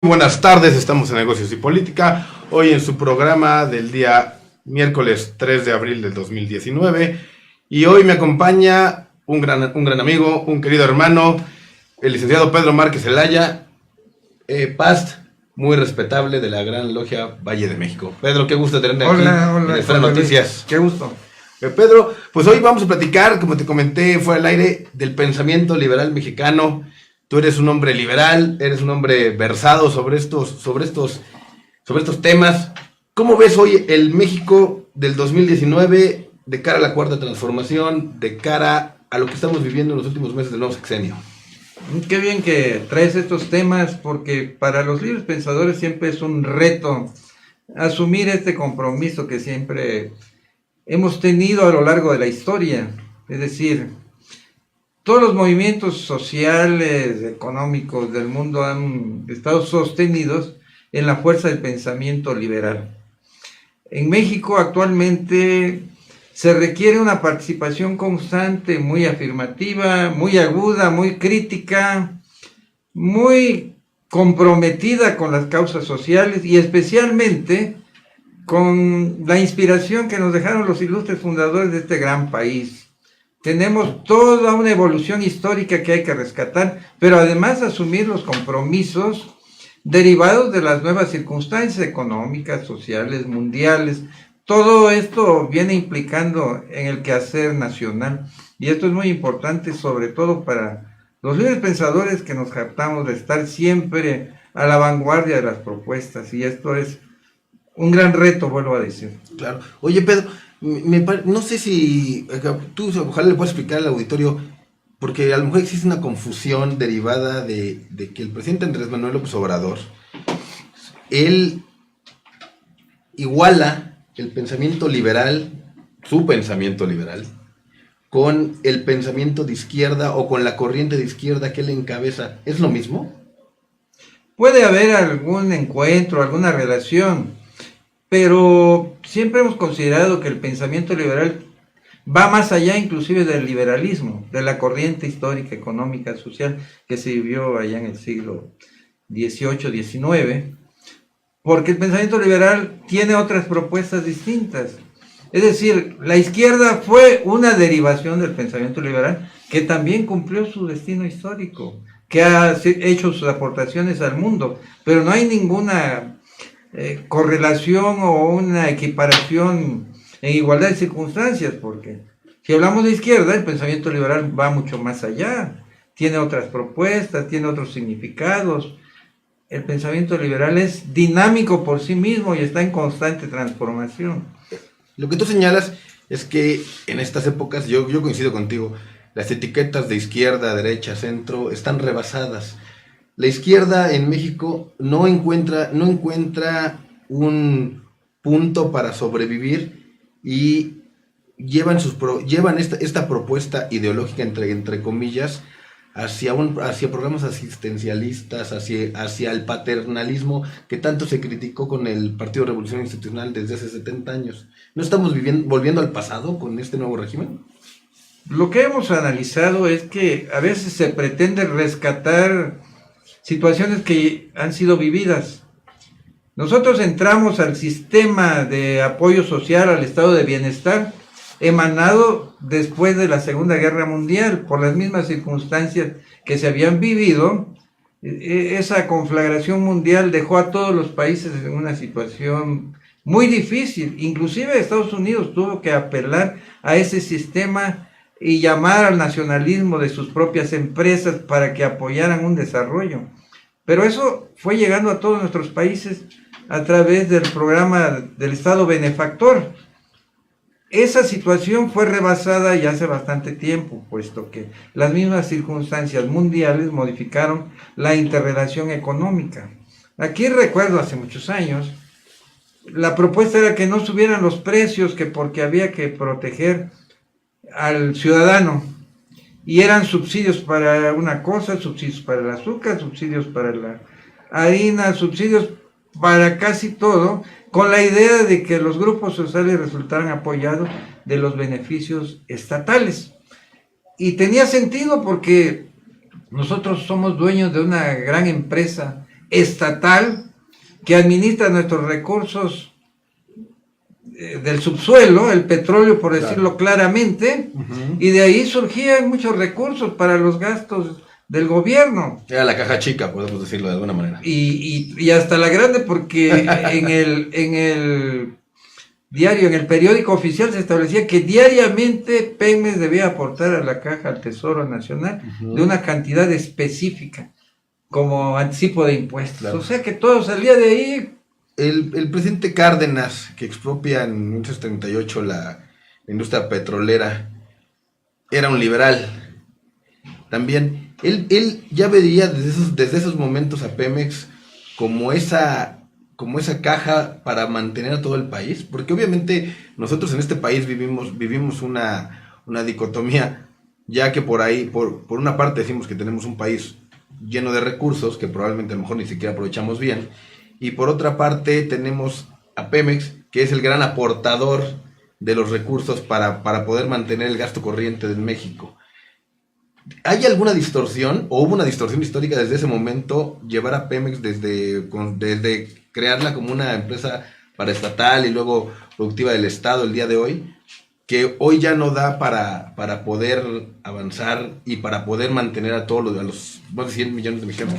Buenas tardes, estamos en Negocios y Política, hoy en su programa del día miércoles 3 de abril del 2019, y hoy me acompaña un gran amigo, un querido hermano, el licenciado Pedro Márquez Zelaya, PAST, muy respetable de la Gran Logia Valle de México. Pedro, qué gusto tenerte aquí en Esfera Noticias. Qué gusto. Pedro, pues hoy vamos a platicar, como te comenté, fuera del aire, del pensamiento liberal mexicano. Tú eres un hombre liberal, eres un hombre versado sobre estos temas. ¿Cómo ves hoy el México del 2019 de cara a la cuarta transformación, de cara a lo que estamos viviendo en los últimos meses del nuevo sexenio? Qué bien que traes estos temas, porque para los libres pensadores siempre es un reto asumir este compromiso que siempre hemos tenido a lo largo de la historia. Es decir, todos los movimientos sociales, económicos del mundo han estado sostenidos en la fuerza del pensamiento liberal. En México actualmente se requiere una participación constante, muy afirmativa, muy aguda, muy crítica, muy comprometida con las causas sociales y especialmente con la inspiración que nos dejaron los ilustres fundadores de este gran país. Tenemos toda una evolución histórica que hay que rescatar, pero además asumir los compromisos derivados de las nuevas circunstancias económicas, sociales, mundiales. Todo esto viene implicando en el quehacer nacional, y esto es muy importante, sobre todo para los libres pensadores que nos jactamos de estar siempre a la vanguardia de las propuestas, y esto es un gran reto, vuelvo a decir. Claro. Oye, Pedro, no sé si tú ojalá le puedas explicar al auditorio, porque a lo mejor existe una confusión derivada de que el presidente Andrés Manuel López Obrador, él iguala el pensamiento liberal, su pensamiento liberal, con el pensamiento de izquierda o con la corriente de izquierda que él encabeza. ¿Es lo mismo? Puede haber algún encuentro, alguna relación, pero siempre hemos considerado que el pensamiento liberal va más allá inclusive del liberalismo, de la corriente histórica, económica, social que se vivió allá en el siglo XVIII, XIX, porque el pensamiento liberal tiene otras propuestas distintas. Es decir, la izquierda fue una derivación del pensamiento liberal que también cumplió su destino histórico, que ha hecho sus aportaciones al mundo, pero no hay ninguna correlación o una equiparación en igualdad de circunstancias, porque si hablamos de izquierda, el pensamiento liberal va mucho más allá, tiene otras propuestas, tiene otros significados. El pensamiento liberal es dinámico por sí mismo y está en constante transformación. Lo que tú señalas es que en estas épocas, yo coincido contigo, las etiquetas de izquierda, derecha, centro están rebasadas. La izquierda en México no encuentra un punto para sobrevivir y llevan esta propuesta ideológica entre comillas hacia programas asistencialistas, hacia el paternalismo que tanto se criticó con el Partido Revolución Institucional desde hace 70 años. ¿No estamos volviendo al pasado con este nuevo régimen? Lo que hemos analizado es que a veces se pretende rescatar situaciones que han sido vividas. Nosotros entramos al sistema de apoyo social, al estado de bienestar, emanado después de la Segunda Guerra Mundial, por las mismas circunstancias que se habían vivido. Esa conflagración mundial dejó a todos los países en una situación muy difícil. Inclusive Estados Unidos tuvo que apelar a ese sistema y llamar al nacionalismo de sus propias empresas para que apoyaran un desarrollo. Pero eso fue llegando a todos nuestros países a través del programa del Estado benefactor. Esa situación fue rebasada ya hace bastante tiempo, puesto que las mismas circunstancias mundiales modificaron la interrelación económica. Aquí recuerdo hace muchos años, la propuesta era que no subieran los precios, que porque había que proteger al ciudadano, y eran subsidios para una cosa, subsidios para el azúcar, subsidios para la harina, subsidios para casi todo, con la idea de que los grupos sociales resultaran apoyados de los beneficios estatales. Y tenía sentido porque nosotros somos dueños de una gran empresa estatal que administra nuestros recursos del subsuelo, el petróleo, por decirlo claramente, y de ahí surgían muchos recursos para los gastos del gobierno. Era la caja chica, podemos decirlo de alguna manera. Y hasta la grande, porque en el diario, en el periódico oficial se establecía que diariamente Pemex debía aportar a la caja, al Tesoro Nacional, de una cantidad específica, como anticipo de impuestos. Claro. O sea que todo salía de ahí. El presidente Cárdenas, que expropia en 1938 la industria petrolera, era un liberal. También, él ya veía desde esos momentos a Pemex como esa caja para mantener a todo el país, porque obviamente nosotros en este país vivimos una dicotomía, ya que por ahí, por una parte decimos que tenemos un país lleno de recursos, que probablemente a lo mejor ni siquiera aprovechamos bien, y por otra parte tenemos a Pemex, que es el gran aportador de los recursos para poder mantener el gasto corriente de México. ¿Hay alguna distorsión, o hubo una distorsión histórica desde ese momento, llevar a Pemex desde crearla como una empresa paraestatal y luego productiva del Estado el día de hoy, que hoy ya no da para poder avanzar y para poder mantener a todos los más de 100 millones de mexicanos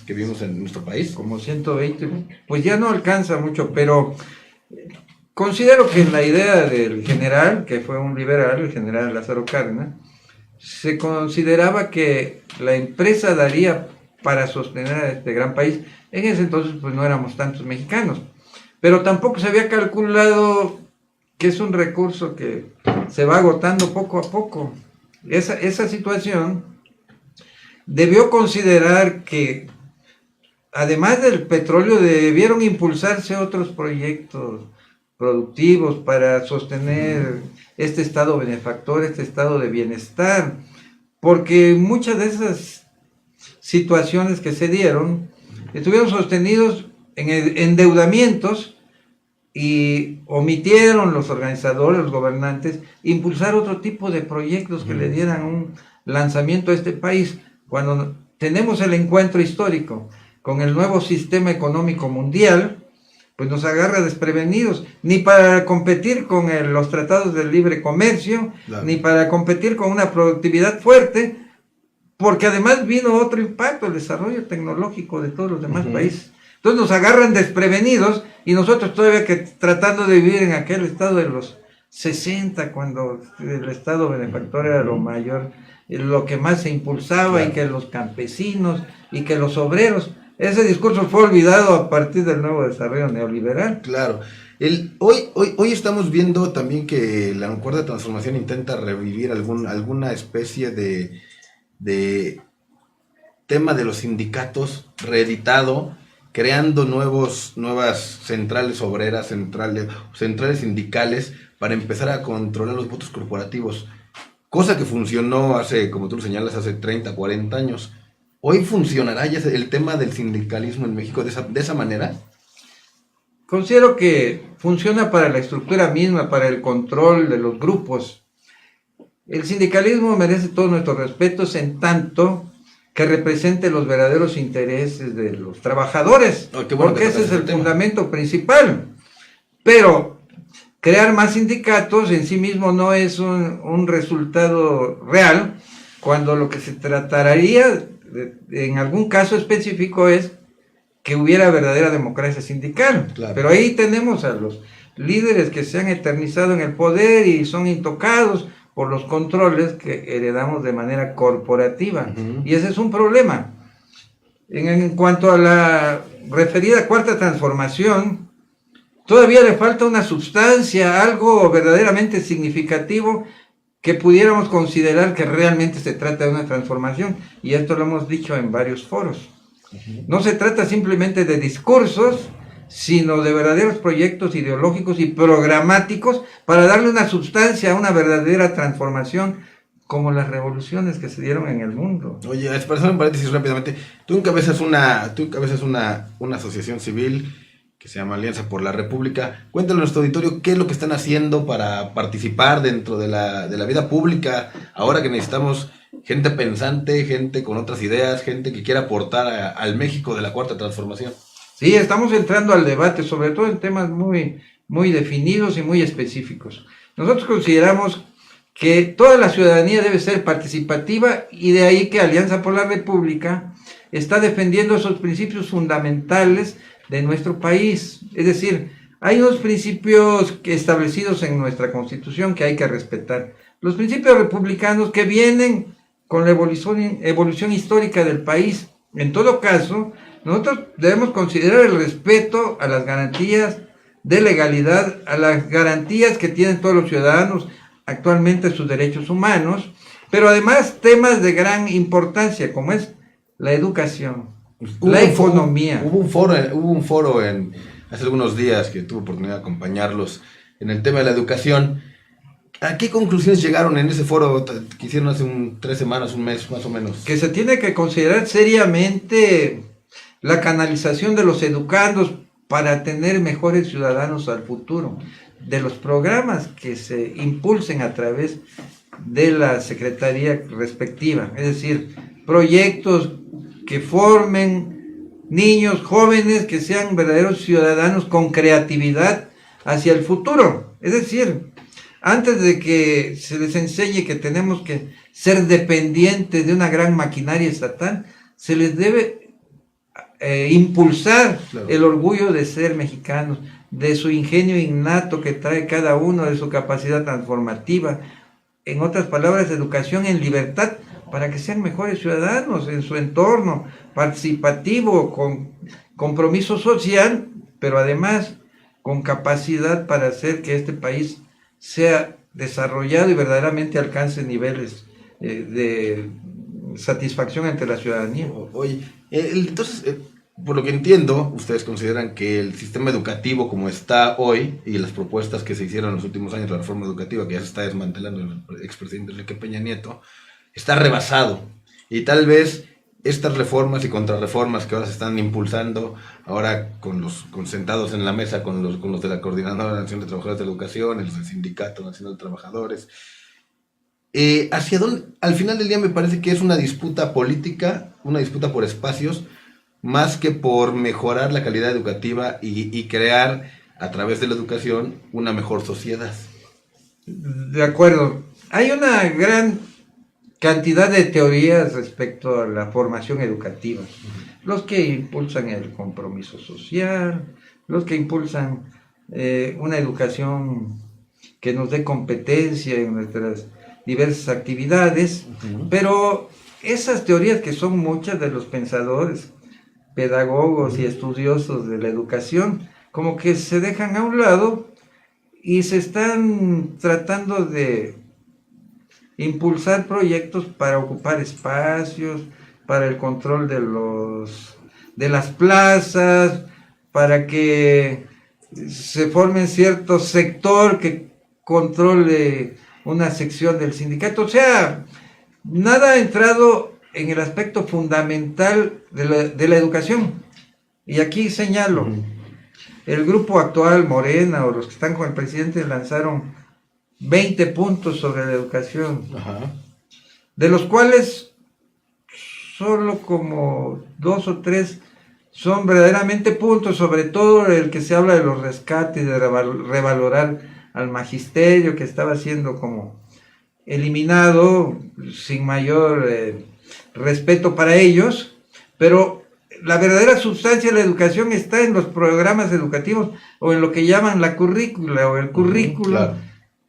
que vivimos en nuestro país? Como 120, pues ya no alcanza mucho, pero considero que en la idea del general, que fue un liberal, el general Lázaro Cárdenas, se consideraba que la empresa daría para sostener a este gran país. En ese entonces pues no éramos tantos mexicanos, pero tampoco se había calculado que es un recurso que se va agotando poco a poco. Esa situación debió considerar que además del petróleo debieron impulsarse otros proyectos productivos para sostener este estado benefactor, este estado de bienestar, porque muchas de esas situaciones que se dieron estuvieron sostenidos en endeudamientos y omitieron los organizadores, los gobernantes, impulsar otro tipo de proyectos que le dieran un lanzamiento a este país. Cuando tenemos el encuentro histórico con el nuevo sistema económico mundial, pues nos agarra desprevenidos, ni para competir con los tratados de libre comercio, claro, ni para competir con una productividad fuerte, porque además vino otro impacto, el desarrollo tecnológico de todos los demás países. Entonces nos agarran desprevenidos y nosotros todavía que tratando de vivir en aquel estado de los 60, cuando el estado benefactor era lo mayor, lo que más se impulsaba, claro, y que los campesinos y que los obreros. Ese discurso fue olvidado a partir del nuevo desarrollo neoliberal. Claro. Hoy estamos viendo también que la Cuarta Transformación intenta revivir alguna especie de tema de los sindicatos reeditado, creando nuevas centrales obreras, centrales sindicales, para empezar a controlar los votos corporativos. Cosa que funcionó hace, como tú lo señalas, hace 30, 40 años. ¿Hoy funcionará ya el tema del sindicalismo en México de esa manera? Considero que funciona para la estructura misma, para el control de los grupos. El sindicalismo merece todos nuestros respetos en tanto que represente los verdaderos intereses de los trabajadores, porque ese es el fundamento principal. Pero crear más sindicatos en sí mismo no es un resultado real, cuando lo que se trataría en algún caso específico es que hubiera verdadera democracia sindical. Claro. Pero ahí tenemos a los líderes que se han eternizado en el poder y son intocados por los controles que heredamos de manera corporativa. Y ese es un problema. En cuanto a la referida Cuarta Transformación, todavía le falta una sustancia, algo verdaderamente significativo que pudiéramos considerar que realmente se trata de una transformación, y esto lo hemos dicho en varios foros. No se trata simplemente de discursos, sino de verdaderos proyectos ideológicos y programáticos para darle una sustancia a una verdadera transformación, como las revoluciones que se dieron en el mundo. Oye, para hacer un paréntesis rápidamente, tú encabezas una asociación civil que se llama Alianza por la República. Cuéntale a nuestro auditorio qué es lo que están haciendo para participar dentro de la vida pública, ahora que necesitamos gente pensante, gente con otras ideas, gente que quiere aportar al México de la Cuarta Transformación. Sí, estamos entrando al debate, sobre todo en temas muy definidos y muy específicos. Nosotros consideramos que toda la ciudadanía debe ser participativa y de ahí que Alianza por la República está defendiendo esos principios fundamentales de nuestro país. Es decir, hay unos principios establecidos en nuestra Constitución que hay que respetar. Los principios republicanos que vienen con la evolución histórica del país. En todo caso, nosotros debemos considerar el respeto a las garantías de legalidad, a las garantías que tienen todos los ciudadanos actualmente sus derechos humanos, pero además temas de gran importancia como es la educación, la economía. Hubo un foro hace algunos días que tuve oportunidad de acompañarlos en el tema de la educación. ¿A qué conclusiones llegaron en ese foro que hicieron hace 3 semanas, un mes más o menos? Que se tiene que considerar seriamente la canalización de los educandos para tener mejores ciudadanos al futuro, de los programas que se impulsen a través de la secretaría respectiva, es decir, proyectos que formen niños, jóvenes que sean verdaderos ciudadanos con creatividad hacia el futuro. Es decir, antes de que se les enseñe que tenemos que ser dependientes de una gran maquinaria estatal, se les debe impulsar el orgullo de ser mexicanos, de su ingenio innato que trae cada uno, de su capacidad transformativa. En otras palabras, educación en libertad para que sean mejores ciudadanos en su entorno, participativo, con compromiso social, pero además con capacidad para hacer que este país sea desarrollado y verdaderamente alcance niveles de satisfacción entre la ciudadanía. Oye, entonces, por lo que entiendo, ustedes consideran que el sistema educativo como está hoy y las propuestas que se hicieron en los últimos años, la reforma educativa que ya se está desmantelando el expresidente Enrique Peña Nieto, está rebasado. Y tal vez estas reformas y contrarreformas que ahora se están impulsando, ahora con sentados en la mesa con los de la Coordinadora Nacional de Trabajadores de la Educación, los del Sindicato Nacional de Trabajadores, hacia dónde, al final del día me parece que es una disputa política, una disputa por espacios, más que por mejorar la calidad educativa y crear a través de la educación una mejor sociedad. De acuerdo. Hay una gran cantidad de teorías respecto a la formación educativa. Los que impulsan el compromiso social, los que impulsan una educación que nos dé competencia en nuestras diversas actividades, pero esas teorías, que son muchas de los pensadores, pedagogos y estudiosos de la educación, como que se dejan a un lado y se están tratando de impulsar proyectos para ocupar espacios, para el control de las plazas, para que se forme cierto sector que controle una sección del sindicato. O sea, nada ha entrado en el aspecto fundamental de la educación. Y aquí señalo, el grupo actual, Morena, o los que están con el presidente, lanzaron 20 puntos sobre la educación, de los cuales solo como 2 o 3 son verdaderamente puntos, sobre todo el que se habla de los rescates, de revalorar al magisterio, que estaba siendo como eliminado sin mayor respeto para ellos, pero la verdadera sustancia de la educación está en los programas educativos o en lo que llaman la currícula o el currículo. Claro.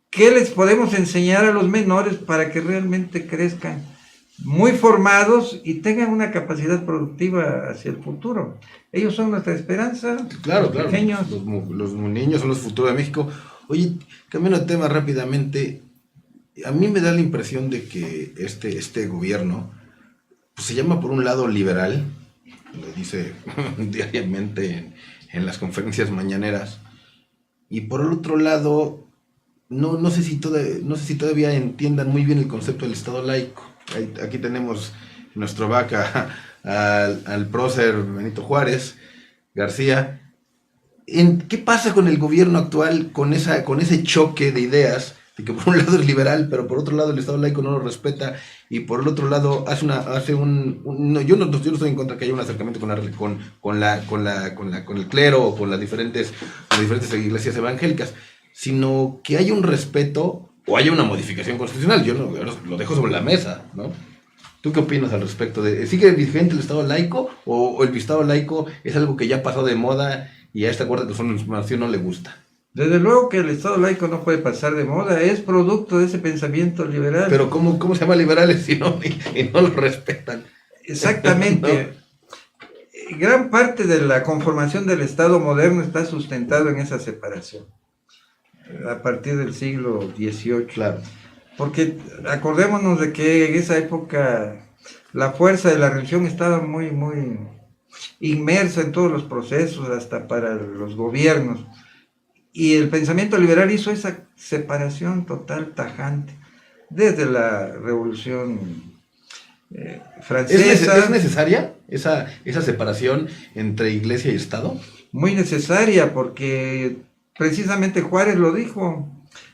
¿Qué les podemos enseñar a los menores para que realmente crezcan muy formados y tengan una capacidad productiva hacia el futuro? Ellos son nuestra esperanza. Claro, los pequeños. Los niños son los futuros de México. Oye, cambiando de tema rápidamente, a mí me da la impresión de que este gobierno pues, se llama por un lado liberal, lo dice diariamente en las conferencias mañaneras, y por el otro lado no sé si todavía entiendan muy bien el concepto del Estado laico. Aquí tenemos nuestro vaca al prócer Benito Juárez García. ¿Qué pasa con el gobierno actual con ese choque de ideas de que por un lado es liberal, pero por otro lado el Estado laico no lo respeta, y por el otro lado no, yo no estoy en contra que haya un acercamiento con el clero o con las diferentes iglesias evangélicas, sino que haya un respeto o haya una modificación constitucional. Yo lo dejo sobre la mesa, ¿no? ¿Tú qué opinas al respecto? ¿Sigue vigente el Estado laico o el Estado laico es algo que ya pasó de moda y a esta cuarta transformación no le gusta? Desde luego que el Estado laico no puede pasar de moda, es producto de ese pensamiento liberal. Pero ¿cómo se llama liberales si no, y no lo respetan? Exactamente. ¿No? Gran parte de la conformación del Estado moderno está sustentado en esa separación, a partir del siglo XVIII. Claro. Porque acordémonos de que en esa época la fuerza de la religión estaba muy, muy inmersa en todos los procesos, hasta para los gobiernos. Y el pensamiento liberal hizo esa separación total, tajante, desde la Revolución Francesa. ¿Es necesaria esa separación entre iglesia y Estado? Muy necesaria, porque precisamente Juárez lo dijo.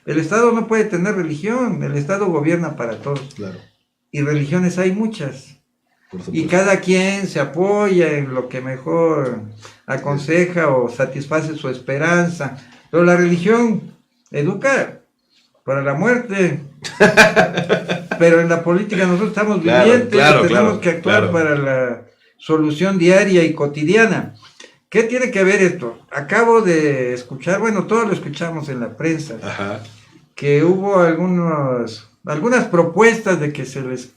El Estado no puede tener religión, el Estado gobierna para todos. Claro. Y religiones hay muchas. Y cada quien se apoya en lo que mejor aconseja o satisface su esperanza. Pero la religión educa para la muerte. Pero en la política nosotros estamos vivientes, tenemos que actuar para la solución diaria y cotidiana. ¿Qué tiene que ver esto? Acabo de escuchar, bueno, todos lo escuchamos en la prensa, ajá, que hubo algunas propuestas de que se les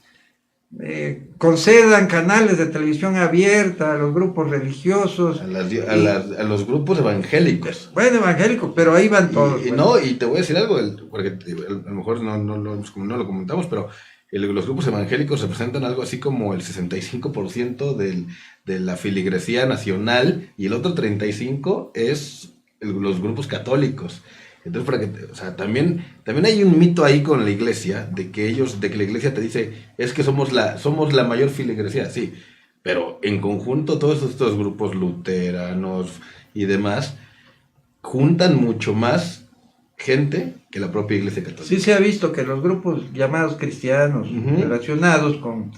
concedan canales de televisión abierta a los grupos religiosos. A los grupos evangélicos. Bueno, evangélicos, pero ahí van todos. Y te voy a decir algo, porque a lo mejor no lo comentamos, pero los grupos evangélicos representan algo así como el 65% de la filigresía nacional, y el otro 35% es los grupos católicos. Entonces, también hay un mito ahí con la iglesia, de que la iglesia te dice, es que somos la mayor filigresía, sí, pero en conjunto todos estos grupos luteranos y demás juntan mucho más gente que la propia iglesia católica. Sí se ha visto que los grupos llamados cristianos, relacionados con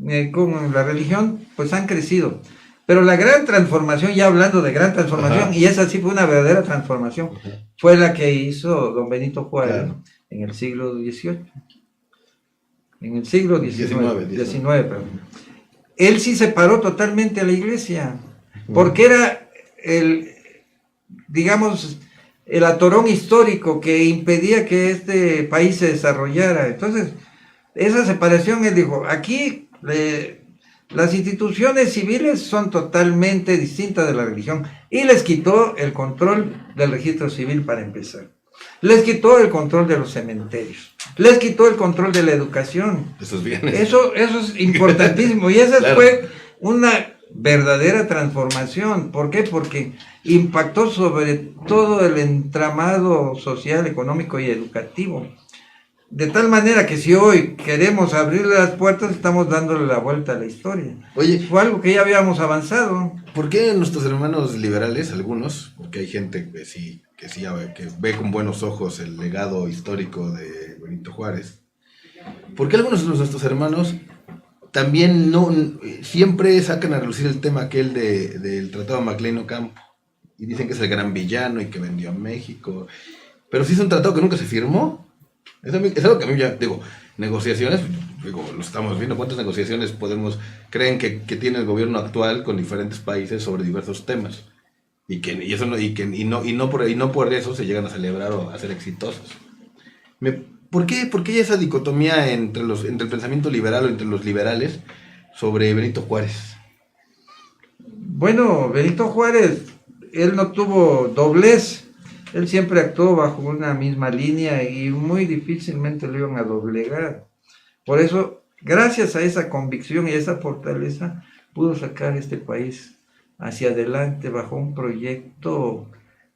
la religión, pues han crecido. Pero la gran transformación, ya hablando de gran transformación, y esa sí fue una verdadera transformación, fue la que hizo don Benito Juárez en el siglo XVIII. En el siglo XIX, perdón. Él sí separó totalmente a la iglesia, porque era el atorón histórico que impedía que este país se desarrollara. Entonces, esa separación, él dijo, aquí las instituciones civiles son totalmente distintas de la religión, y les quitó el control del registro civil para empezar. Les quitó el control de los cementerios, les quitó el control de la educación. Esos bienes. Eso es importantísimo, y esa fue una verdadera transformación. ¿Por qué? Porque impactó sobre todo el entramado social, económico y educativo. De tal manera que si hoy queremos abrir las puertas, estamos dándole la vuelta a la historia. Oye, fue algo que ya habíamos avanzado. ¿Por qué nuestros hermanos liberales, algunos, porque hay gente que ve con buenos ojos el legado histórico de Benito Juárez, por qué algunos de nuestros hermanos también siempre sacan a relucir el tema aquel del Tratado de Maclean-Ocampo, y dicen que es el gran villano y que vendió a México, pero sí es un tratado que nunca se firmó? Es algo que a mí ya, negociaciones, lo estamos viendo, ¿cuántas negociaciones creen que tiene el gobierno actual con diferentes países sobre diversos temas? No por eso se llegan a celebrar o a ser exitosos. ¿Por qué hay esa dicotomía entre el pensamiento liberal o entre los liberales sobre Benito Juárez? Bueno, Benito Juárez, él no tuvo doblez. Él siempre actuó bajo una misma línea y muy difícilmente lo iban a doblegar. Por eso, gracias a esa convicción y a esa fortaleza, pudo sacar este país hacia adelante bajo un proyecto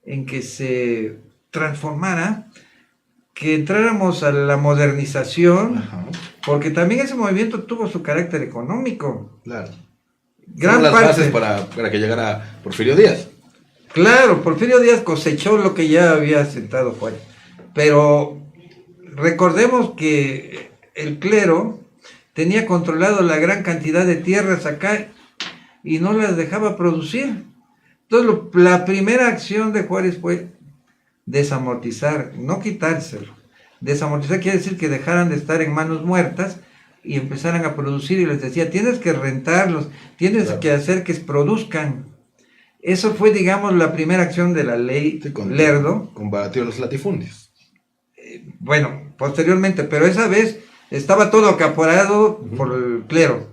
en que se transformara, que entráramos a la modernización, porque también ese movimiento tuvo su carácter económico. Claro. Gran parte. Las bases para que llegara Porfirio Díaz. Claro, Porfirio Díaz cosechó lo que ya había sentado Juárez, pero recordemos que el clero tenía controlado la gran cantidad de tierras acá y no las dejaba producir. Entonces, la primera acción de Juárez fue desamortizar, no quitárselo. Desamortizar quiere decir que dejaran de estar en manos muertas y empezaran a producir, y les decía, tienes que rentarlos, tienes que hacer que produzcan. Eso fue, digamos, la primera acción de la ley Lerdo. Combatió los latifundios. Bueno, posteriormente, pero esa vez estaba todo acaparado por el clero.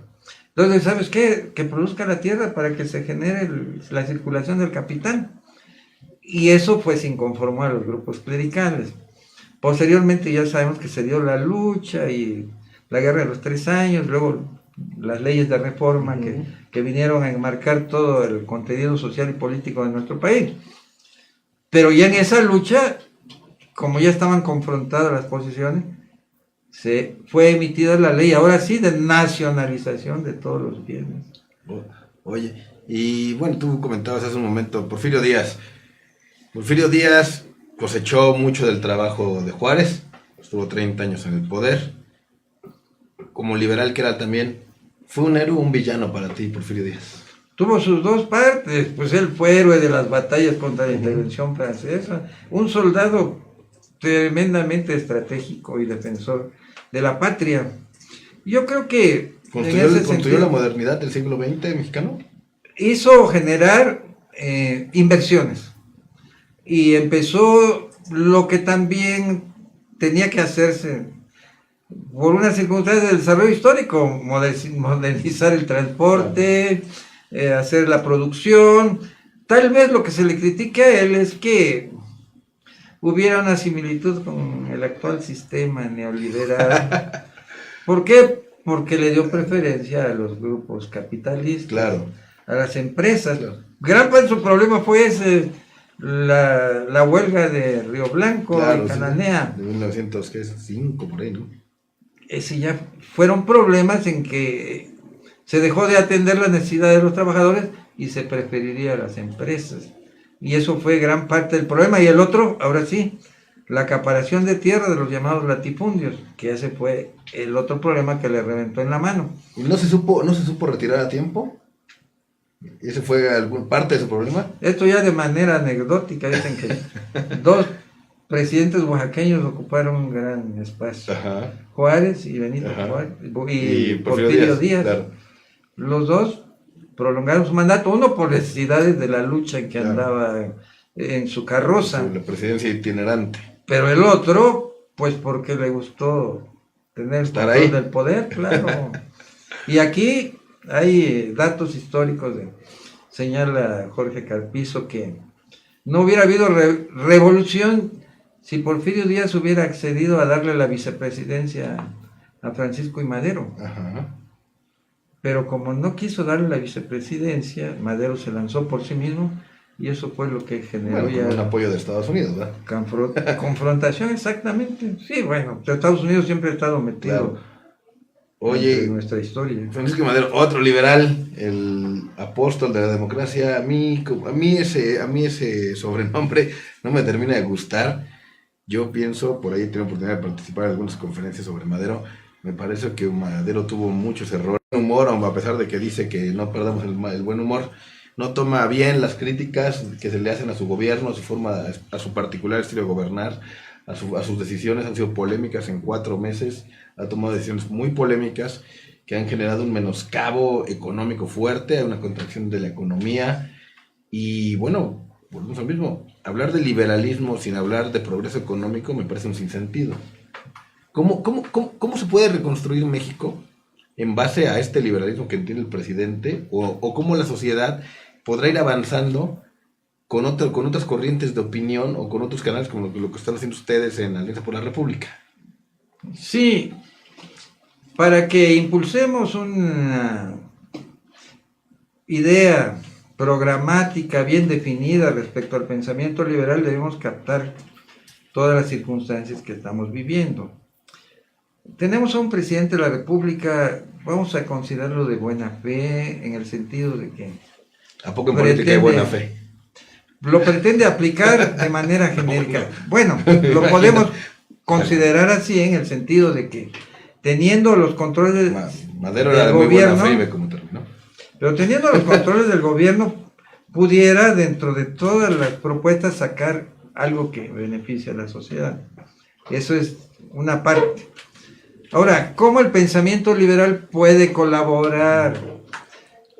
Entonces, ¿sabes qué? Que produzca la tierra para que se genere la circulación del capital. Y eso pues inconformó a los grupos clericales. Posteriormente ya sabemos que se dio la lucha y la guerra de los 3 años, luego las leyes de reforma que vinieron a enmarcar todo el contenido social y político de nuestro país. Pero ya en esa lucha, como ya estaban confrontadas las posiciones, se fue emitida la ley, ahora sí, de nacionalización de todos los bienes. Oye, y bueno, tú comentabas hace un momento, Porfirio Díaz. Porfirio Díaz cosechó mucho del trabajo de Juárez, estuvo 30 años en el poder. Como liberal que era también, ¿fue un héroe o un villano para ti, Porfirio Díaz? Tuvo sus dos partes, pues él fue héroe de las batallas contra la intervención francesa, un soldado tremendamente estratégico y defensor de la patria. Yo creo que ¿Construyó la modernidad del siglo XX mexicano? Hizo generar inversiones y empezó lo que también tenía que hacerse por una circunstancia del desarrollo histórico, modernizar el transporte, hacer la producción. Tal vez lo que se le critique a él es que hubiera una similitud con el actual sistema neoliberal. ¿Por qué? Porque le dio preferencia a los grupos capitalistas, claro, a las empresas. Claro. Gran parte de su problema fue ese, la huelga de Río Blanco, claro, y Cananea. Sí, de 1905, por ahí, ¿no? Ese ya fueron problemas en que se dejó de atender las necesidades de los trabajadores y se preferiría a las empresas. Y eso fue gran parte del problema. Y el otro, ahora sí, la acaparación de tierra de los llamados latifundios, que ese fue el otro problema que le reventó en la mano. ¿Y no se supo retirar a tiempo? ¿Ese fue alguna parte de su problema? Esto ya de manera anecdótica, dicen que 2 presidentes oaxaqueños ocuparon un gran espacio. Ajá. Juárez y Benito Juárez y Porfirio Díaz. Claro. Los dos prolongaron su mandato, uno por necesidades de la lucha en que andaba en su carroza. La presidencia itinerante. Pero el otro, pues porque le gustó tener el control del poder, claro. Y aquí hay datos históricos, señala Jorge Carpizo, que no hubiera habido revolución si Porfirio Díaz hubiera accedido a darle la vicepresidencia a Francisco I. Madero. Ajá. Pero como no quiso darle la vicepresidencia, Madero se lanzó por sí mismo y eso fue lo que generó ya un apoyo de Estados Unidos, ¿verdad? Confrontación, exactamente. Sí, bueno, Estados Unidos siempre ha estado metido en nuestra historia. Francisco Madero, otro liberal, el apóstol de la democracia. A mí ese sobrenombre no me termina de gustar. Yo pienso, por ahí he tenido oportunidad de participar en algunas conferencias sobre Madero. Me parece que Madero tuvo muchos errores. Humor, a pesar de que dice que no perdamos el buen humor, no toma bien las críticas que se le hacen a su gobierno, a su forma, a su particular estilo de gobernar, a sus decisiones. Han sido polémicas en 4 meses, ha tomado decisiones muy polémicas que han generado un menoscabo económico fuerte, una contracción de la economía. Y bueno, volvemos al mismo, hablar de liberalismo sin hablar de progreso económico me parece un sinsentido. ¿Cómo se puede reconstruir México en base a este liberalismo que entiende el presidente? ¿O cómo la sociedad podrá ir avanzando con otras corrientes de opinión o con otros canales como lo que están haciendo ustedes en Alianza por la República? Sí, para que impulsemos una idea programática bien definida respecto al pensamiento liberal, debemos captar todas las circunstancias que estamos viviendo. Tenemos a un presidente de la República, vamos a considerarlo de buena fe, en el sentido de que... ¿A poco en política hay buena fe? Lo pretende aplicar de manera genérica. Bueno, lo podemos considerar así en el sentido de que teniendo los controles Madero era de muy buena fe y ve cómo terminó. Pero teniendo los controles del gobierno, pudiera dentro de todas las propuestas sacar algo que beneficie a la sociedad. Eso es una parte. Ahora, ¿cómo el pensamiento liberal puede colaborar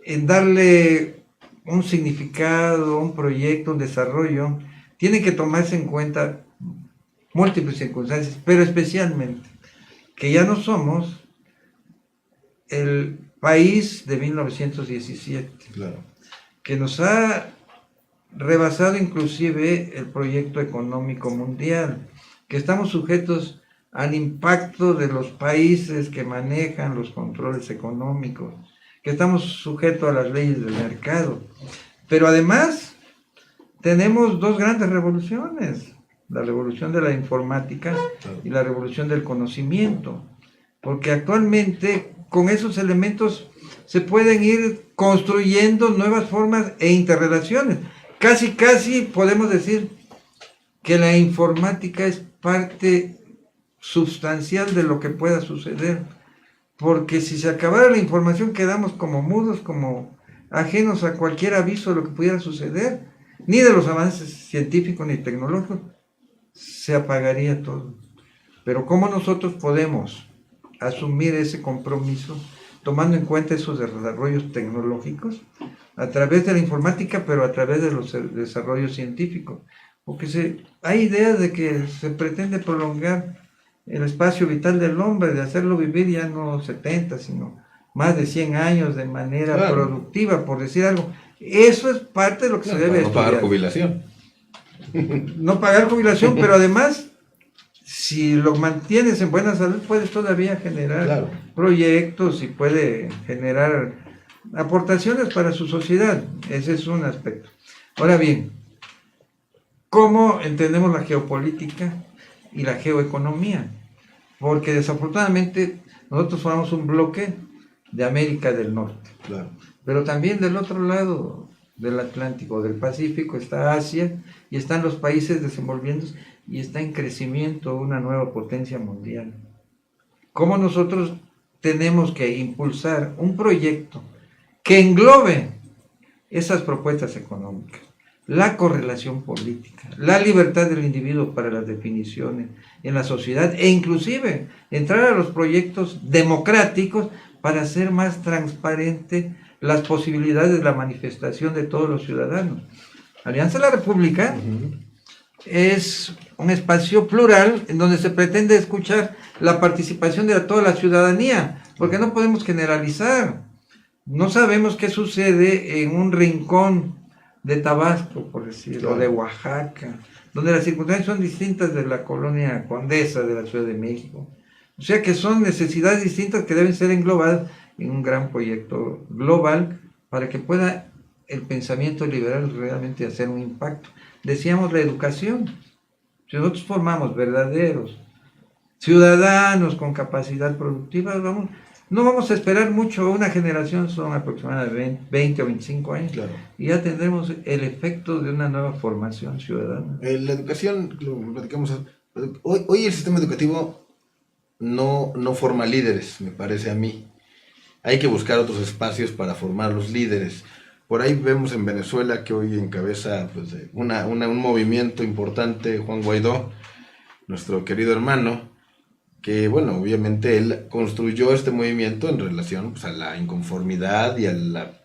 en darle un significado, un proyecto, un desarrollo? Tiene que tomarse en cuenta múltiples circunstancias, pero especialmente que ya no somos el país de 1917, claro, que nos ha rebasado inclusive el proyecto económico mundial, que estamos sujetos al impacto de los países que manejan los controles económicos, que estamos sujetos a las leyes del mercado. Pero además tenemos dos grandes revoluciones, la revolución de la informática y la revolución del conocimiento, porque actualmente con esos elementos se pueden ir construyendo nuevas formas e interrelaciones. Casi podemos decir que la informática es parte sustancial de lo que pueda suceder, porque si se acabara la información quedamos como mudos, como ajenos a cualquier aviso de lo que pudiera suceder, ni de los avances científicos ni tecnológicos, se apagaría todo. Pero ¿cómo nosotros podemos asumir ese compromiso tomando en cuenta esos desarrollos tecnológicos a través de la informática, pero a través de los desarrollos científicos? Porque hay ideas de que se pretende prolongar el espacio vital del hombre, de hacerlo vivir ya no 70, sino más de 100 años de manera productiva, por decir algo. Eso es parte de lo que se debe estudiar. No pagar jubilación. No pagar jubilación, pero además, si lo mantienes en buena salud, puedes todavía generar proyectos y puede generar aportaciones para su sociedad. Ese es un aspecto. Ahora bien, ¿cómo entendemos la geopolítica y la geoeconomía? Porque desafortunadamente nosotros formamos un bloque de América del Norte. Claro. Pero también del otro lado del Atlántico, del Pacífico, está Asia y están los países desenvolviéndose y está en crecimiento una nueva potencia mundial. ¿Cómo nosotros tenemos que impulsar un proyecto que englobe esas propuestas económicas, la correlación política, la libertad del individuo para las definiciones en la sociedad e inclusive entrar a los proyectos democráticos para hacer más transparente las posibilidades de la manifestación de todos los ciudadanos? Alianza de la República es un espacio plural en donde se pretende escuchar la participación de toda la ciudadanía, porque no podemos generalizar. No sabemos qué sucede en un rincón de Tabasco, por decirlo, o de Oaxaca, donde las circunstancias son distintas de la colonia Condesa de la Ciudad de México. O sea que son necesidades distintas que deben ser englobadas en un gran proyecto global para que pueda el pensamiento liberal realmente hacer un impacto. Decíamos la educación. Si nosotros formamos verdaderos ciudadanos con capacidad productiva, no vamos a esperar mucho. Una generación son aproximadamente 20 o 25 años, y ya tendremos el efecto de una nueva formación ciudadana. La educación, lo platicamos hoy el sistema educativo no forma líderes, me parece a mí. Hay que buscar otros espacios para formar los líderes. Por ahí vemos en Venezuela que hoy encabeza un movimiento importante, Juan Guaidó, nuestro querido hermano, que bueno, obviamente él construyó este movimiento en relación a la inconformidad y a la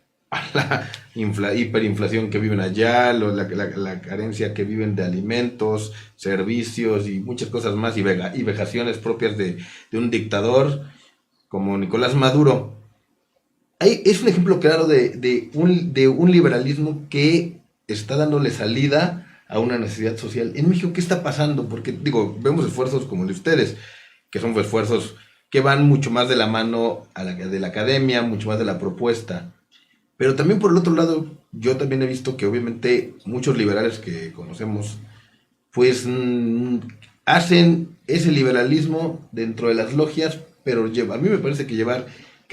hiperinflación que viven allá, la carencia que viven de alimentos, servicios y muchas cosas más, y vejaciones propias de un dictador como Nicolás Maduro. Es un ejemplo claro de un liberalismo que está dándole salida a una necesidad social. En México, ¿qué está pasando? Porque, vemos esfuerzos como el de ustedes, que son esfuerzos que van mucho más de la mano de la academia, mucho más de la propuesta. Pero también por el otro lado, yo también he visto que obviamente muchos liberales que conocemos, pues hacen ese liberalismo dentro de las logias, pero a mí me parece que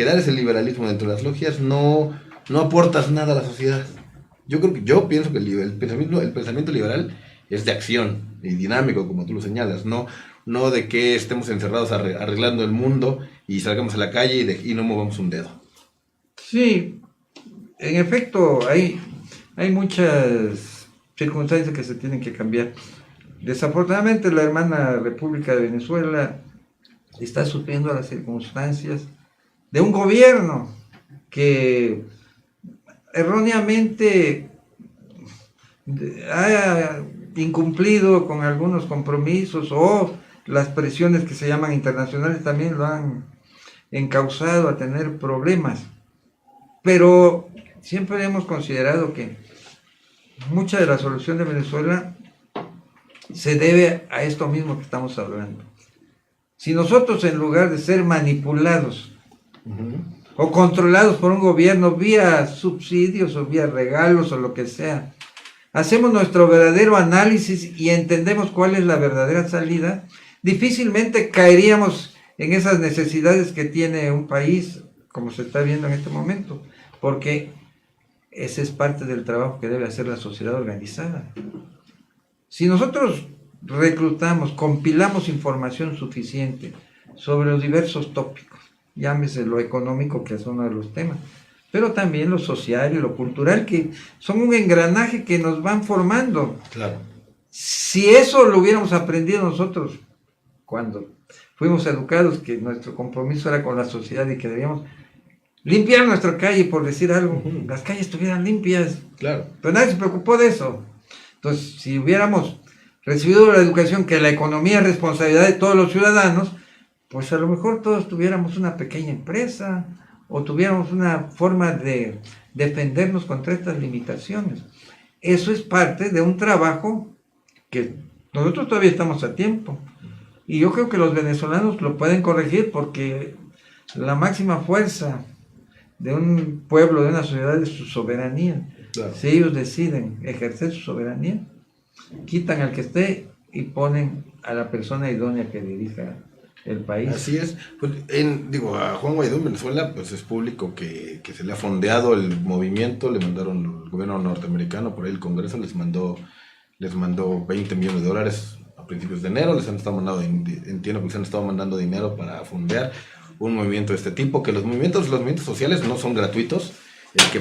dar ese liberalismo dentro de las logias no aportas nada a la sociedad. Yo pienso que el pensamiento liberal es de acción y dinámico, como tú lo señalas, no no de que estemos encerrados arreglando el mundo y salgamos a la calle y no movamos un dedo. Sí, en efecto, hay muchas circunstancias que se tienen que cambiar. Desafortunadamente, la hermana República de Venezuela está sufriendo las circunstancias de un gobierno que erróneamente ha incumplido con algunos compromisos, o las presiones que se llaman internacionales también lo han encauzado a tener problemas. Pero siempre hemos considerado que mucha de la solución de Venezuela se debe a esto mismo que estamos hablando. Si nosotros, en lugar de ser manipulados o controlados por un gobierno vía subsidios o vía regalos o lo que sea, hacemos nuestro verdadero análisis y entendemos cuál es la verdadera salida, difícilmente caeríamos en esas necesidades que tiene un país, como se está viendo en este momento, porque ese es parte del trabajo que debe hacer la sociedad organizada. Si nosotros reclutamos, compilamos información suficiente sobre los diversos tópicos, llámese lo económico, que es uno de los temas, pero también lo social y lo cultural, que son un engranaje que nos van formando. Claro. Si eso lo hubiéramos aprendido nosotros cuando fuimos educados, que nuestro compromiso era con la sociedad y que debíamos limpiar nuestra calle, por decir algo, las calles estuvieran limpias. Claro. Pero nadie se preocupó de eso. Entonces, si hubiéramos recibido la educación que la economía es responsabilidad de todos los ciudadanos, pues a lo mejor todos tuviéramos una pequeña empresa o tuviéramos una forma de defendernos contra estas limitaciones. Eso es parte de un trabajo que nosotros todavía estamos a tiempo. Y yo creo que los venezolanos lo pueden corregir, porque la máxima fuerza de un pueblo, de una sociedad, es su soberanía. Claro. Si ellos deciden ejercer su soberanía, quitan al que esté y ponen a la persona idónea que dirija el país. Así es. Pues, a Juan Guaidó en Venezuela, pues es público que se le ha fondeado el movimiento. Le mandaron, el gobierno norteamericano, por ahí el Congreso les mandó $20 millones a principios de enero. Entiendo que les han estado mandando dinero para fondear un movimiento de este tipo, que los movimientos sociales no son gratuitos. El que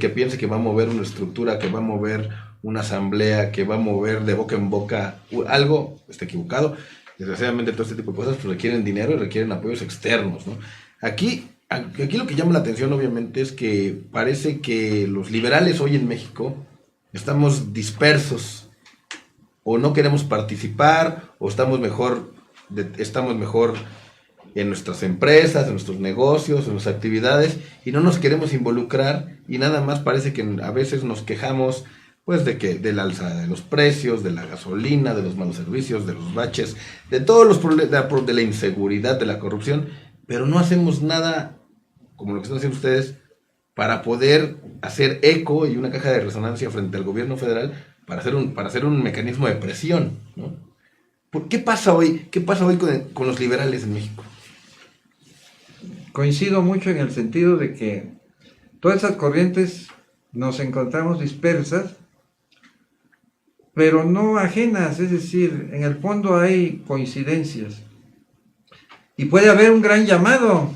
piense que va a mover una estructura, que va a mover una asamblea, que va a mover de boca en boca algo, está equivocado. Desgraciadamente todo este tipo de cosas pues requieren dinero y requieren apoyos externos, ¿no? Aquí lo que llama la atención, obviamente, es que parece que los liberales hoy en México estamos dispersos, o no queremos participar, o estamos mejor en nuestras empresas, en nuestros negocios, en nuestras actividades, y no nos queremos involucrar, y nada más parece que a veces nos quejamos pues de la alzada de los precios, de la gasolina, de los malos servicios, de los baches, de todos los problemas, de la inseguridad, de la corrupción, pero no hacemos nada como lo que están haciendo ustedes para poder hacer eco y una caja de resonancia frente al gobierno federal para hacer un mecanismo de presión, ¿no? ¿Qué pasa hoy con los liberales en México? Coincido mucho en el sentido de que todas esas corrientes nos encontramos dispersas, pero no ajenas, es decir, en el fondo hay coincidencias. Y puede haber un gran llamado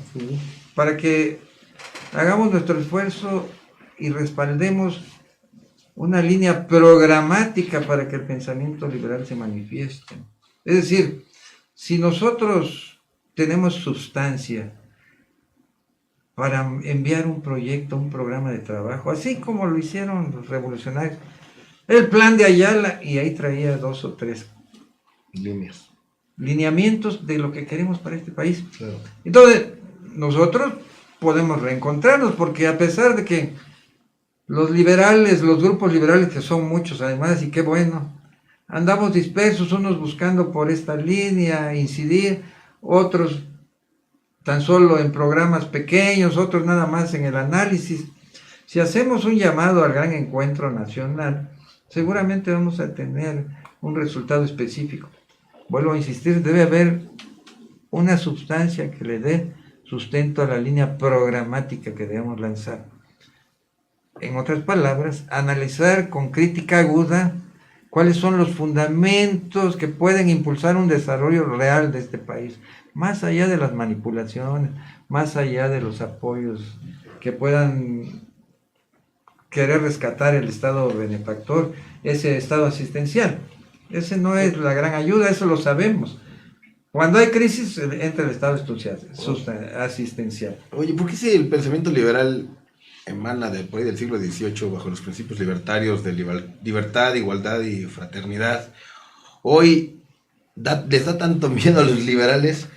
para que hagamos nuestro esfuerzo y respaldemos una línea programática para que el pensamiento liberal se manifieste. Es decir, si nosotros tenemos sustancia para enviar un proyecto, un programa de trabajo, así como lo hicieron los revolucionarios, el plan de Ayala, y ahí traía 2 o 3 lineamientos de lo que queremos para este país. Claro. Entonces, nosotros podemos reencontrarnos, porque a pesar de que los liberales, los grupos liberales, que son muchos además, y qué bueno, andamos dispersos, unos buscando por esta línea incidir, otros tan solo en programas pequeños, otros nada más en el análisis. Si hacemos un llamado al gran encuentro nacional, seguramente vamos a tener un resultado específico. Vuelvo a insistir, debe haber una sustancia que le dé sustento a la línea programática que debemos lanzar. En otras palabras, analizar con crítica aguda cuáles son los fundamentos que pueden impulsar un desarrollo real de este país, más allá de las manipulaciones, más allá de los apoyos que puedan querer rescatar el Estado benefactor, ese Estado asistencial. Ese no es la gran ayuda, eso lo sabemos. Cuando hay crisis, entra el Estado asistencial. Oye, ¿por qué si el pensamiento liberal emana de por ahí del siglo XVIII bajo los principios libertarios de libertad, igualdad y fraternidad, hoy les da tanto miedo a los liberales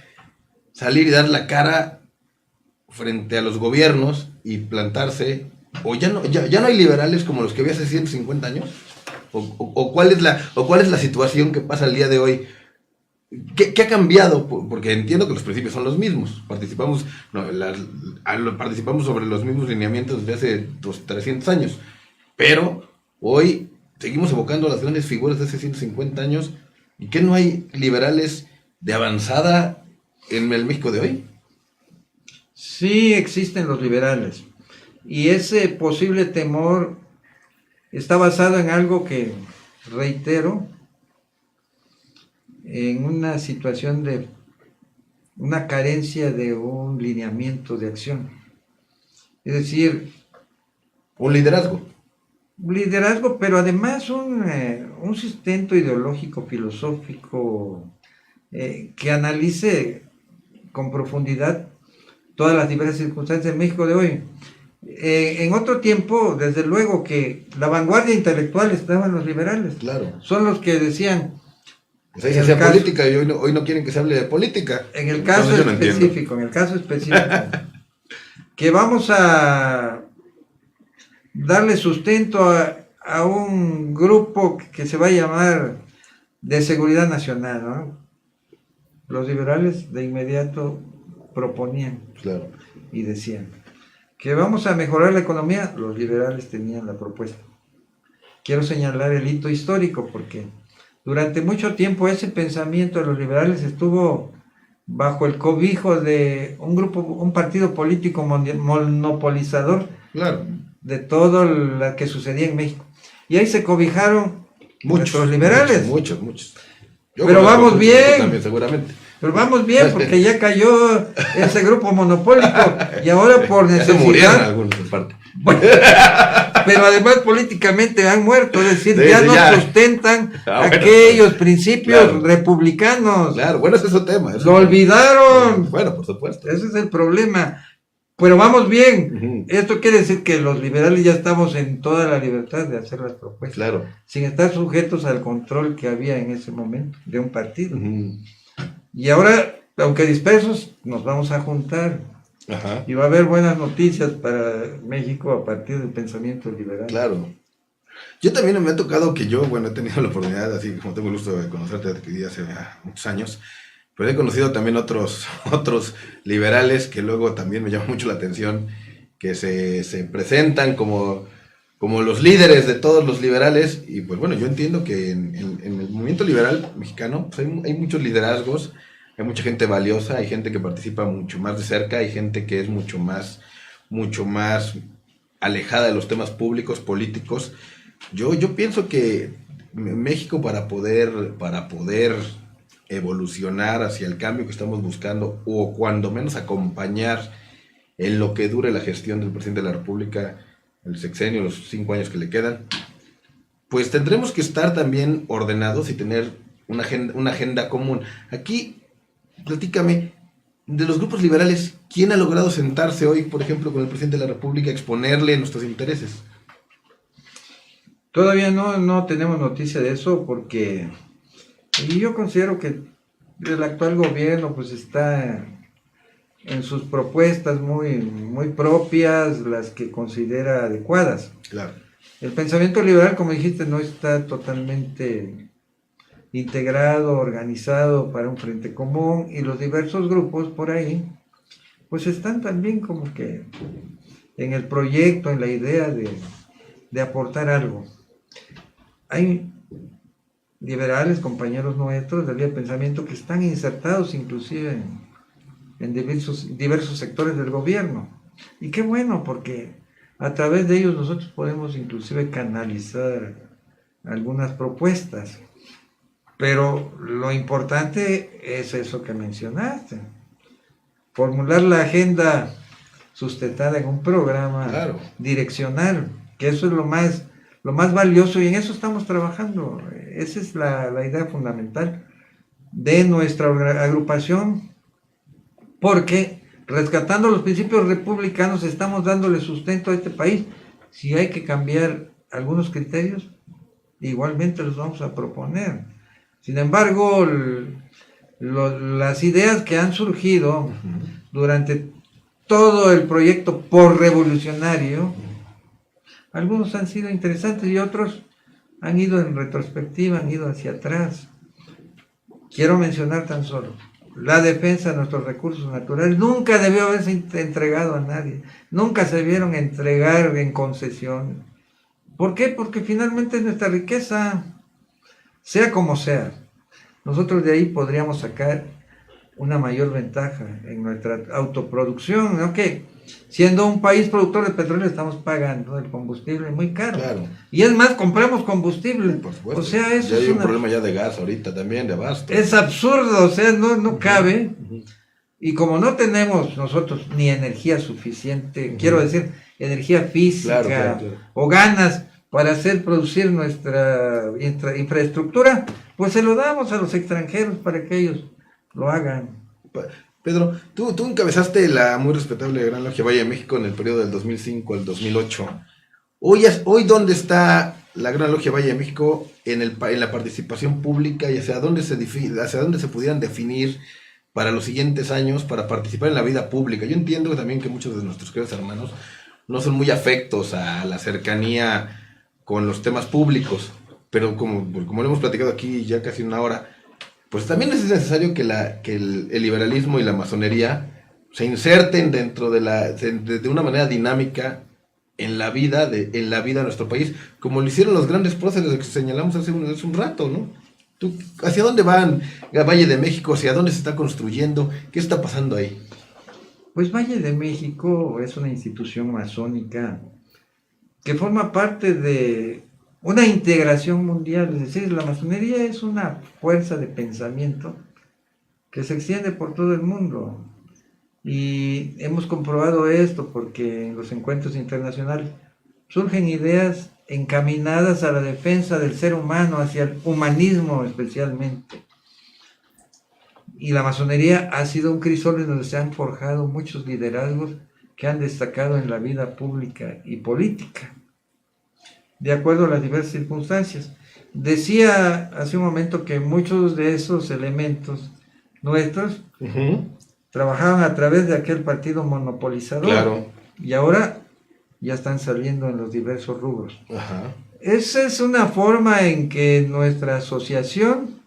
salir y dar la cara frente a los gobiernos y plantarse? ¿O ya no hay liberales como los que había hace 150 años? ¿O cuál es la situación que pasa el día de hoy? ¿Qué ha cambiado? Porque entiendo que los principios son los mismos. Participamos sobre los mismos lineamientos desde hace 300 años. Pero hoy seguimos evocando a las grandes figuras de hace 150 años. ¿Y qué no hay liberales de avanzada en el México de hoy? Sí existen los liberales. Y ese posible temor está basado en algo que, reitero, en una situación de una carencia de un lineamiento de acción. Es decir, un liderazgo, pero además un sustento ideológico, filosófico, que analice con profundidad todas las diversas circunstancias de México de hoy. En otro tiempo, desde luego que la vanguardia intelectual estaban los liberales. Claro. Son los que decían... Pues ahí se hacía política y hoy no quieren que se hable de política. En el caso específico, que vamos a darle sustento a un grupo que se va a llamar de seguridad nacional, ¿no? Los liberales de inmediato proponían, claro, y decían que vamos a mejorar la economía. Los liberales tenían la propuesta. Quiero señalar el hito histórico porque durante mucho tiempo ese pensamiento de los liberales estuvo bajo el cobijo de un partido político monopolizador, claro, de todo lo que sucedía en México. Y ahí se cobijaron muchos liberales. Muchos. Pero vamos bien. También, seguramente. Pero vamos bien, porque ya cayó ese grupo monopólico y ahora por necesidad... Ya se murieron algunos en parte. Bueno, pero además políticamente han muerto, es decir, sí, ya no ya sustentan bueno, aquellos principios republicanos. Claro, bueno, ese es otro tema. Lo olvidaron. Bueno, por supuesto. Ese es el problema. Pero vamos bien. Uh-huh. Esto quiere decir que los liberales ya estamos en toda la libertad de hacer las propuestas. Claro. Sin estar sujetos al control que había en ese momento de un partido. Uh-huh. Y ahora, aunque dispersos, nos vamos a juntar. Ajá. Y va a haber buenas noticias para México a partir del pensamiento liberal. Claro. Yo también me ha tocado que he tenido la oportunidad, así como tengo el gusto de conocerte desde hace muchos años, pero he conocido también otros liberales que luego también me llama mucho la atención, que se presentan como los líderes de todos los liberales. Y pues bueno, yo entiendo que en el movimiento liberal mexicano pues hay muchos liderazgos. Hay mucha gente valiosa, hay gente que participa mucho más de cerca, hay gente que es mucho más alejada de los temas públicos, políticos. Yo pienso que México para poder evolucionar hacia el cambio que estamos buscando, o cuando menos acompañar en lo que dure la gestión del presidente de la República, el sexenio, los 5 años que le quedan, pues tendremos que estar también ordenados y tener una agenda común. Aquí, platícame, de los grupos liberales, ¿quién ha logrado sentarse hoy, por ejemplo, con el presidente de la República, a exponerle nuestros intereses? Todavía no tenemos noticia de eso porque yo considero que el actual gobierno pues está en sus propuestas muy propias, las que considera adecuadas. Claro. El pensamiento liberal, como dijiste, no está totalmente integrado, organizado para un frente común, y los diversos grupos por ahí pues están también como que en el proyecto, en la idea de aportar algo. Hay liberales, compañeros nuestros del Libre Pensamiento, que están insertados inclusive en diversos sectores del gobierno, y qué bueno, porque a través de ellos nosotros podemos inclusive canalizar algunas propuestas. Pero lo importante es eso que mencionaste, formular la agenda sustentada en un programa, claro, direccional, que eso es lo más valioso y en eso estamos trabajando. Esa es la idea fundamental de nuestra agrupación, porque rescatando los principios republicanos estamos dándole sustento a este país. Si hay que cambiar algunos criterios, igualmente los vamos a proponer. Sin embargo, las ideas que han surgido durante todo el proyecto por-revolucionario, algunos han sido interesantes y otros han ido en retrospectiva, han ido hacia atrás. Quiero mencionar tan solo, la defensa de nuestros recursos naturales nunca debió haberse entregado a nadie, nunca se debieron entregar en concesión. ¿Por qué? Porque finalmente es nuestra riqueza, sea como sea. Nosotros de ahí podríamos sacar una mayor ventaja en nuestra autoproducción, ¿no? Que siendo un país productor de petróleo estamos pagando el combustible muy caro. claro. Y es más, compramos combustible. Por supuesto. O sea, eso ya hay es un problema ya de gas ahorita también, de abasto. es absurdo, o sea, no cabe. Y como no tenemos nosotros ni energía suficiente, quiero decir, energía física, claro. o ganas para hacer producir nuestra infraestructura, pues se lo damos a los extranjeros para que ellos lo hagan. Pedro, tú encabezaste la muy respetable Gran Logia Valle de México en el periodo del 2005 al 2008. Hoy ¿dónde está la Gran Logia Valle de México en la participación pública y hacia dónde se pudieran definir para los siguientes años para participar en la vida pública? Yo entiendo también que muchos de nuestros queridos hermanos no son muy afectos a la cercanía con los temas públicos, pero como lo hemos platicado aquí ya casi una hora, pues también es necesario que el liberalismo y la masonería se inserten dentro de una manera dinámica en la vida de nuestro país, como lo hicieron los grandes próceres que señalamos hace un rato, ¿no? ¿Hacia dónde van Valle de México? ¿Hacia dónde se está construyendo? ¿Qué está pasando ahí? Pues Valle de México es una institución masónica que forma parte de una integración mundial, es decir, la masonería es una fuerza de pensamiento que se extiende por todo el mundo. Y hemos comprobado esto porque en los encuentros internacionales surgen ideas encaminadas a la defensa del ser humano, hacia el humanismo especialmente. Y la masonería ha sido un crisol en donde se han forjado muchos liderazgos que han destacado en la vida pública y política, de acuerdo a las diversas circunstancias. Decía hace un momento que muchos de esos elementos nuestros trabajaban a través de aquel partido monopolizador. Claro. Y ahora ya están saliendo en los diversos rubros. Ajá. Esa es una forma en que nuestra asociación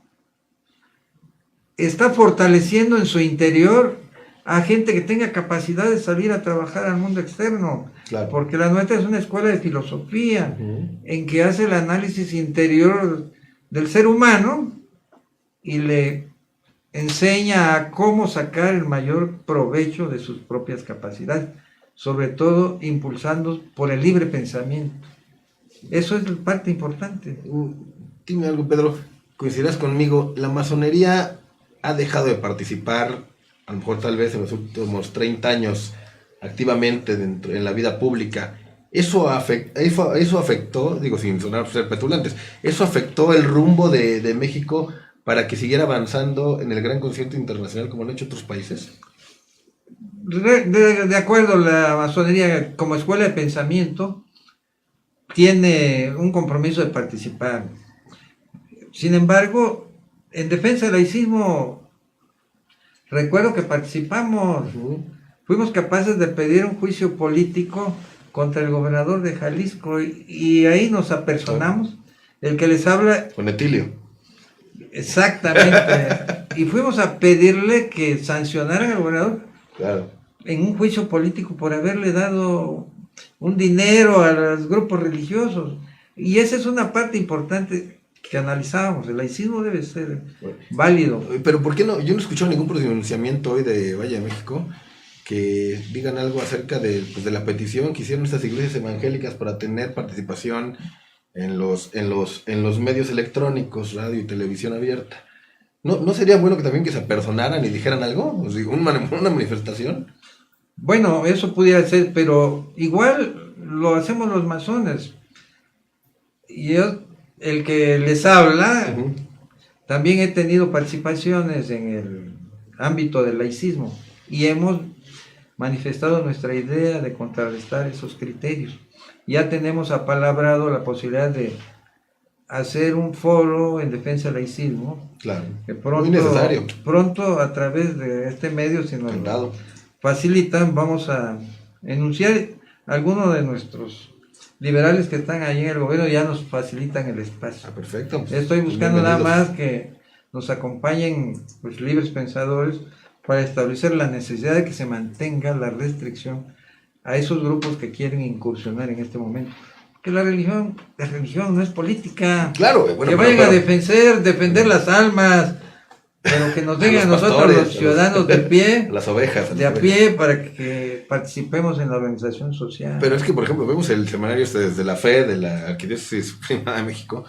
está fortaleciendo en su interior a gente que tenga capacidad de salir a trabajar al mundo externo. Claro. Porque la nuestra es una escuela de filosofía en que hace el análisis interior del ser humano y le enseña a cómo sacar el mayor provecho de sus propias capacidades, sobre todo impulsando por el libre pensamiento. Eso es parte importante. Dime algo, Pedro, coincidirás conmigo, la masonería ha dejado de participar, a lo mejor tal vez en los últimos 30 años, activamente en la vida pública. Eso afectó, digo sin sonar ser petulantes, eso afectó el rumbo de México para que siguiera avanzando en el gran concierto internacional como lo han hecho otros países. De acuerdo, la masonería como escuela de pensamiento tiene un compromiso de participar. Sin embargo, en defensa del laicismo, recuerdo que participamos, fuimos capaces de pedir un juicio político contra el gobernador de Jalisco y ahí nos apersonamos. El que les habla... Con Etilio. Exactamente. Y fuimos a pedirle que sancionaran al gobernador. Claro. En un juicio político por haberle dado un dinero a los grupos religiosos. Y esa es una parte importante que analizábamos. El laicismo debe ser válido. Pero ¿por qué no? Yo no he escuchado ningún pronunciamiento hoy de Valle de México que digan algo acerca de la petición que hicieron estas iglesias evangélicas para tener participación en los medios electrónicos, radio y televisión abierta. ¿No sería bueno que también que se apersonaran y dijeran algo? O sea, una manifestación. Bueno, eso pudiera ser, pero igual lo hacemos los masones. Y yo, el que les habla, Uh-huh. también he tenido participaciones en el ámbito del laicismo y hemos manifestado nuestra idea de contrarrestar esos criterios. Ya tenemos apalabrado la posibilidad de hacer un foro en defensa del laicismo, Claro. que Muy necesario. pronto a través de este medio, si nos Encantado. facilitan, vamos a enunciar algunos de nuestros liberales que están ahí en el gobierno, ya nos facilitan el espacio. Ah, perfecto. Estoy buscando nada Bienvenidos. más que nos acompañen pues, libres pensadores para establecer la necesidad de que se mantenga la restricción a esos grupos que quieren incursionar en este momento. Que la religión no es política. Claro, bueno, que vayan a defender las almas, pero que nos dejen a los nosotros, pastores, los ciudadanos de pie, las ovejas. de a pie, para que participemos en la organización social. Pero es que, por ejemplo, vemos el semanario desde la fe de la Arquidiócesis Primada de México,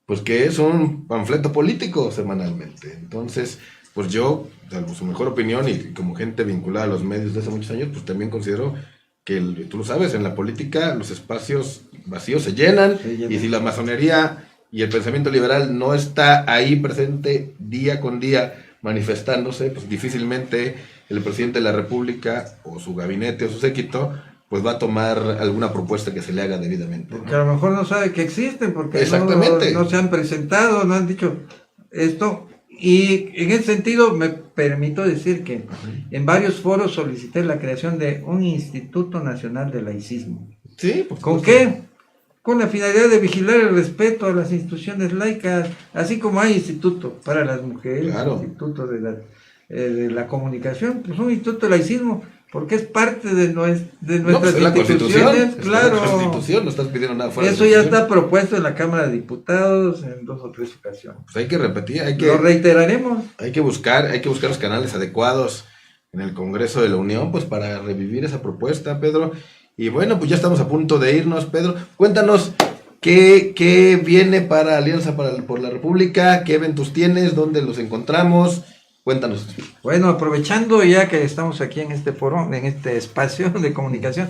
pues que es un panfleto político semanalmente. Entonces, pues yo, salvo su mejor opinión y como gente vinculada a los medios de hace muchos años, pues también considero que, tú lo sabes, en la política los espacios vacíos se llenan, y si la masonería y el pensamiento liberal no está ahí presente día con día manifestándose, pues difícilmente el presidente de la República o su gabinete o su séquito pues va a tomar alguna propuesta que se le haga debidamente, ¿no? Porque a lo mejor no sabe que existen, porque Exactamente. no se han presentado, no han dicho esto. Y en ese sentido me permito decir que en varios foros solicité la creación de un Instituto Nacional de Laicismo. Sí, por ¿Con supuesto. qué? Con la finalidad de vigilar el respeto a las instituciones laicas, así como hay instituto para las mujeres, Claro. instituto de la comunicación, pues un instituto de laicismo, porque es parte de nuestras No, pues es la Constitución, instituciones, claro. la Constitución, no estás pidiendo nada fuera de Eso la ya Constitución. está propuesto en la Cámara de Diputados en 2 o 3 ocasiones. Pues hay que repetir, Lo reiteraremos. hay que buscar los canales adecuados en el Congreso de la Unión, pues para revivir esa propuesta, Pedro. Y bueno, pues ya estamos a punto de irnos, Pedro. Cuéntanos qué viene para Alianza por la República, qué eventos tienes, dónde los encontramos. Cuéntanos. Bueno, aprovechando ya que estamos aquí en este foro, en este espacio de comunicación,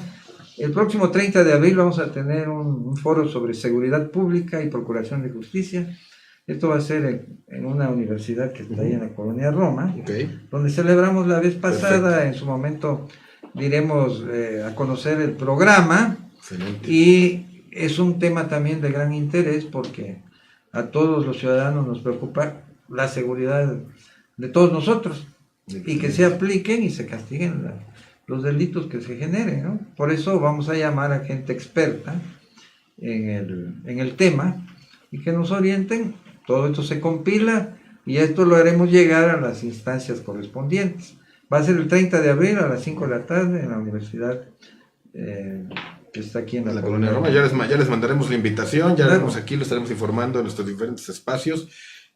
el próximo 30 de abril vamos a tener un foro sobre seguridad pública y procuración de justicia. Esto va a ser en una universidad que está ahí en la colonia Roma, Okay. donde celebramos la vez pasada. Perfecto. En su momento diremos a conocer el programa. Excelente. Y es un tema también de gran interés porque a todos los ciudadanos nos preocupa la seguridad de todos nosotros y que se apliquen y se castiguen los delitos que se generen, ¿no? Por eso vamos a llamar a gente experta en el tema y que nos orienten. Todo esto se compila y esto lo haremos llegar a las instancias correspondientes. Va a ser el 30 de abril a las 5 de la tarde en la universidad que está aquí en En la colonia Roma, ya les mandaremos la invitación, ya Claro. haremos aquí, lo estaremos informando en nuestros diferentes espacios,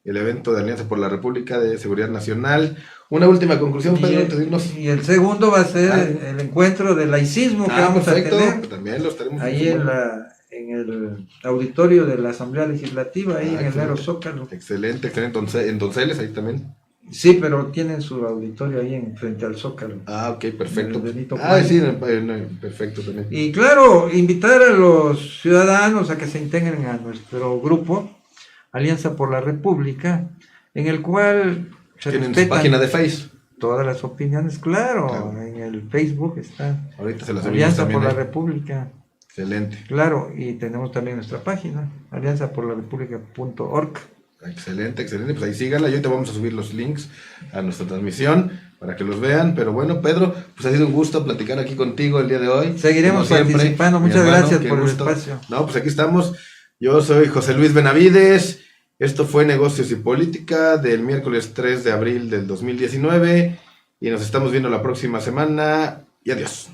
el evento de Alianza por la República de Seguridad Nacional. Una última conclusión, Pedro, antes de irnos. Y el segundo va a ser el encuentro del laicismo que vamos perfecto, a tener también lo estaremos ahí informando. en el auditorio de la Asamblea Legislativa, ahí en el excelente. Nero Zócalo. Excelente, en Donceles, ahí también. Sí, pero tienen su auditorio ahí frente al Zócalo. Ah, ok, perfecto. En el Benito Ah, Juárez. sí, perfecto también. Y claro, invitar a los ciudadanos a que se integren a nuestro grupo, Alianza por la República, en el cual se Tienen su respetan página de Face. todas las opiniones, claro, Claro. en el Facebook está Ahorita se las subimos Alianza también por la ahí. República, Excelente, claro, y tenemos también nuestra página, alianzaporlarepublica.org. excelente. Pues ahí síganla. Yo te vamos a subir los links a nuestra transmisión para que los vean. Pero bueno, Pedro, pues ha sido un gusto platicar aquí contigo el día de hoy. Seguiremos Como siempre, participando. mi Muchas hermano, gracias qué por gusto. el espacio. No, pues aquí estamos. Yo soy José Luis Benavides. Esto fue Negocios y Política del miércoles 3 de abril del 2019. Y nos estamos viendo la próxima semana. Y adiós.